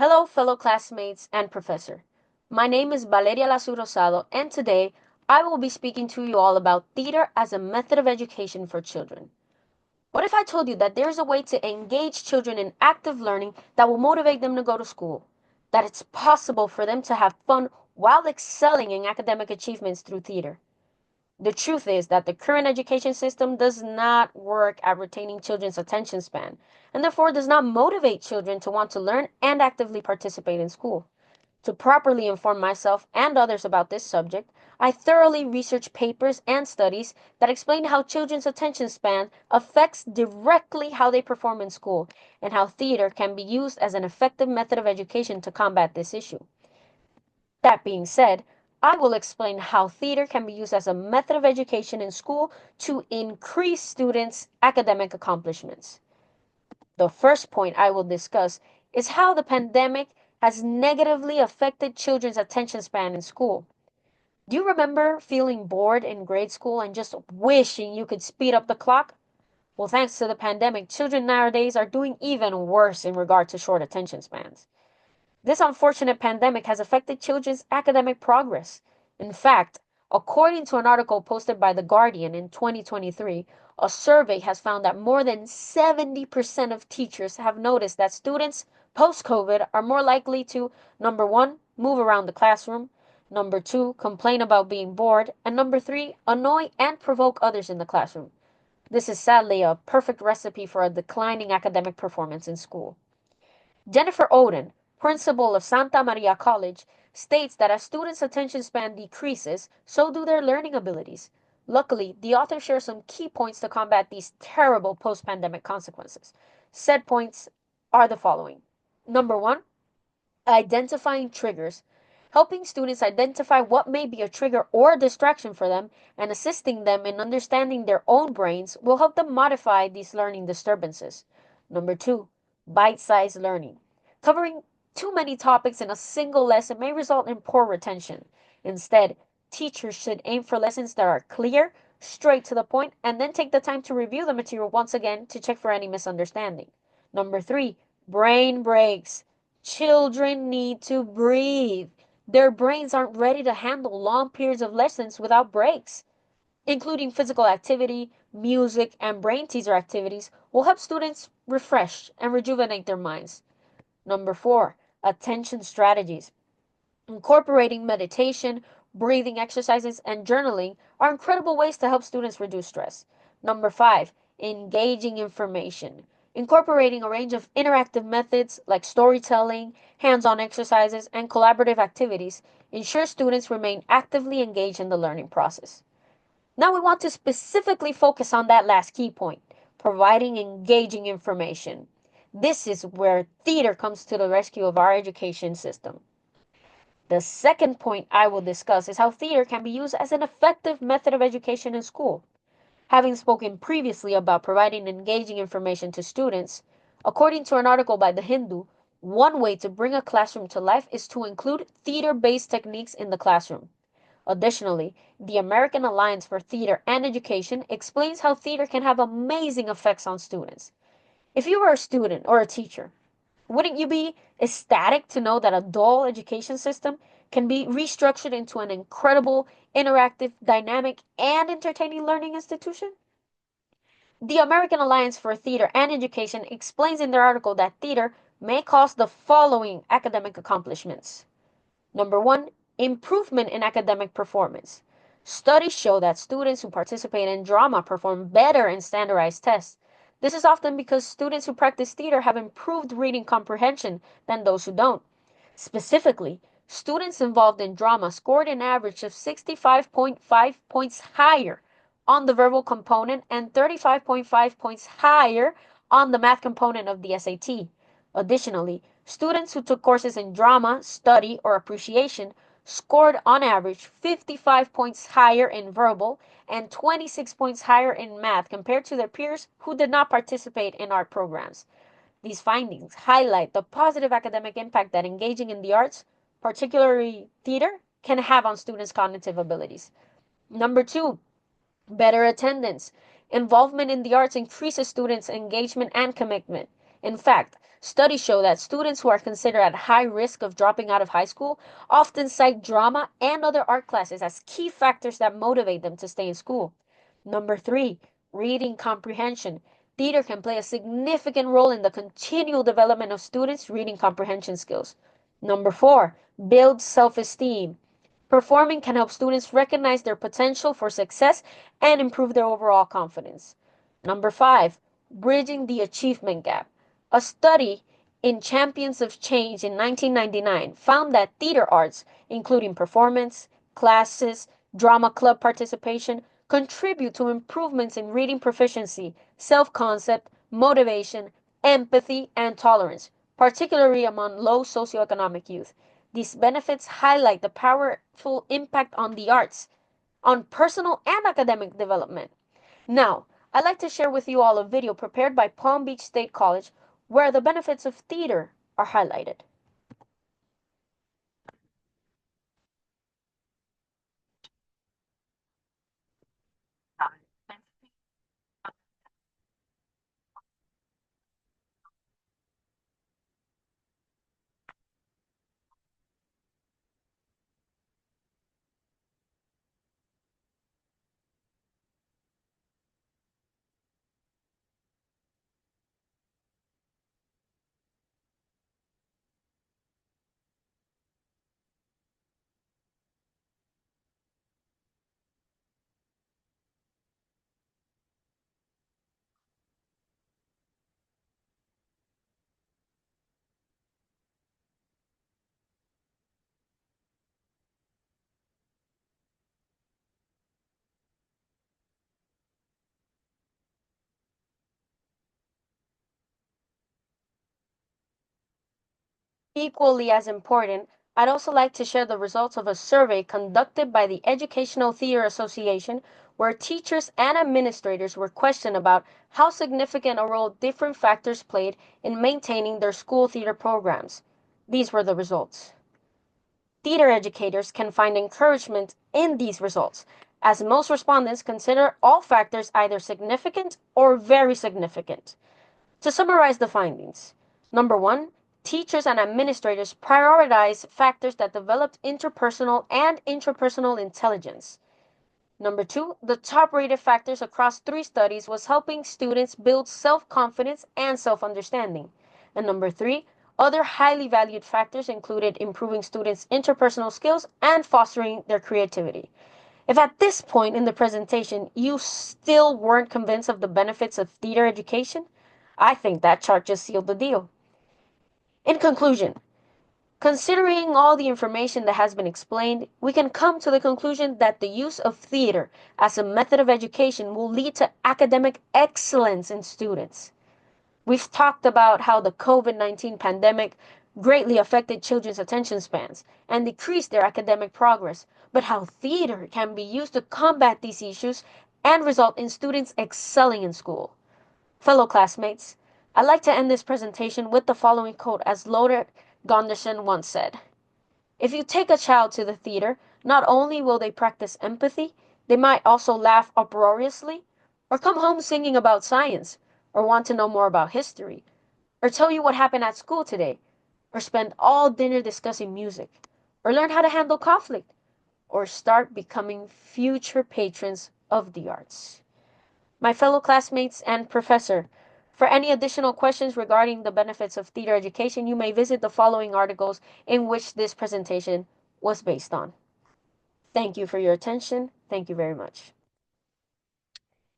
Hello, fellow classmates and professor. My name is Valeria Lazo Rosado, and today I will be speaking to you all about theater as a method of education for children. What if I told you that there is a way to engage children in active learning that will motivate them to go to school? That it's possible for them to have fun while excelling in academic achievements through theater? The truth is that the current education system does not work at retaining children's attention span, and therefore does not motivate children to want to learn and actively participate in school. To properly inform myself and others about this subject, I thoroughly researched papers and studies that explain how children's attention span affects directly how they perform in school, and how theater can be used as an effective method of education to combat this issue. That being said, I will explain how theater can be used as a method of education in school to increase students' academic accomplishments. The first point I will discuss is how the pandemic has negatively affected children's attention span in school. Do you remember feeling bored in grade school and just wishing you could speed up the clock? Well, thanks to the pandemic, children nowadays are doing even worse in regard to short attention spans. This unfortunate pandemic has affected children's academic progress. In fact, according to an article posted by The Guardian in 2023, a survey has found that more than 70% of teachers have noticed that students post COVID are more likely to, number one, move around the classroom, number two, complain about being bored, and number three, annoy and provoke others in the classroom. This is sadly a perfect recipe for a declining academic performance in school. Jennifer Oden, principal of Santa Maria College, states that as students' attention span decreases, so do their learning abilities. Luckily, the author shares some key points to combat these terrible post pandemic consequences. Said points are the following. Number one, identifying triggers. Helping students identify what may be a trigger or a distraction for them and assisting them in understanding their own brains will help them modify these learning disturbances. Number two, bite sized learning. Covering too many topics in a single lesson may result in poor retention. Instead, teachers should aim for lessons that are clear, straight to the point, and then take the time to review the material once again to check for any misunderstanding. Number three, brain breaks. Children need to breathe. Their brains aren't ready to handle long periods of lessons without breaks. Including physical activity, music, and brain teaser activities will help students refresh and rejuvenate their minds. Number four, attention strategies. Incorporating meditation, breathing exercises, and journaling are incredible ways to help students reduce stress. Number five, engaging information. Incorporating a range of interactive methods like storytelling, hands on exercises, and collaborative activities ensures students remain actively engaged in the learning process. Now we want to specifically focus on that last key point, providing engaging information. This is where theater comes to the rescue of our education system. The second point I will discuss is how theater can be used as an effective method of education in school. Having spoken previously about providing engaging information to students, according to an article by The Hindu, one way to bring a classroom to life is to include theater-based techniques in the classroom. Additionally, the American Alliance for Theater and Education explains how theater can have amazing effects on students. If you were a student or a teacher, wouldn't you be ecstatic to know that a dull education system can be restructured into an incredible, interactive, dynamic, and entertaining learning institution? The American Alliance for Theater and Education explains in their article that theater may cause the following academic accomplishments. Number one, improvement in academic performance. Studies show that students who participate in drama perform better in standardized tests. This is often because students who practice theater have improved reading comprehension than those who don't. Specifically, students involved in drama scored an average of 65.5 points higher on the verbal component and 35.5 points higher on the math component of the SAT. Additionally, students who took courses in drama, study, or appreciation scored on average 55 points higher in verbal and 26 points higher in math compared to their peers who did not participate in art programs. These findings highlight the positive academic impact that engaging in the arts, particularly theater, can have on students' cognitive abilities. Number two, better attendance. Involvement in the arts increases students' engagement and commitment. In fact, studies show that students who are considered at high risk of dropping out of high school often cite drama and other art classes as key factors that motivate them to stay in school. Number three, reading comprehension. Theater can play a significant role in the continual development of students' reading comprehension skills. Number four, build self-esteem. Performing can help students recognize their potential for success and improve their overall confidence. Number five, bridging the achievement gap. A study in Champions of Change in 1999 found that theater arts, including performance, classes, drama club participation, contribute to improvements in reading proficiency, self-concept, motivation, empathy, and tolerance, particularly among low socioeconomic youth. These benefits highlight the powerful impact on the arts, on personal and academic development. Now, I'd like to share with you all a video prepared by Palm Beach State College where the benefits of theater are highlighted. Equally as important, I'd also like to share the results of a survey conducted by the Educational Theater Association, where teachers and administrators were questioned about how significant a role different factors played in maintaining their school theater programs. These were the results. Theater educators can find encouragement in these results, as most respondents consider all factors either significant or very significant. To summarize the findings, number one, teachers and administrators prioritize factors that developed interpersonal and intrapersonal intelligence. Number two, the top rated factors across three studies was helping students build self-confidence and self-understanding. And number three, other highly valued factors included improving students' interpersonal skills and fostering their creativity. If at this point in the presentation you still weren't convinced of the benefits of theater education, I think that chart just sealed the deal. In conclusion, considering all the information that has been explained, we can come to the conclusion that the use of theater as a method of education will lead to academic excellence in students. We've talked about how the COVID-19 pandemic greatly affected children's attention spans and decreased their academic progress, but how theater can be used to combat these issues and result in students excelling in school. Fellow classmates, I'd like to end this presentation with the following quote as Lothar Gunderson once said. If you take a child to the theater, not only will they practice empathy, they might also laugh uproariously, or come home singing about science, or want to know more about history, or tell you what happened at school today, or spend all dinner discussing music, or learn how to handle conflict, or start becoming future patrons of the arts. My fellow classmates and professor, for any additional questions regarding the benefits of theater education, you may visit the following articles in which this presentation was based on. Thank you for your attention. Thank you very much.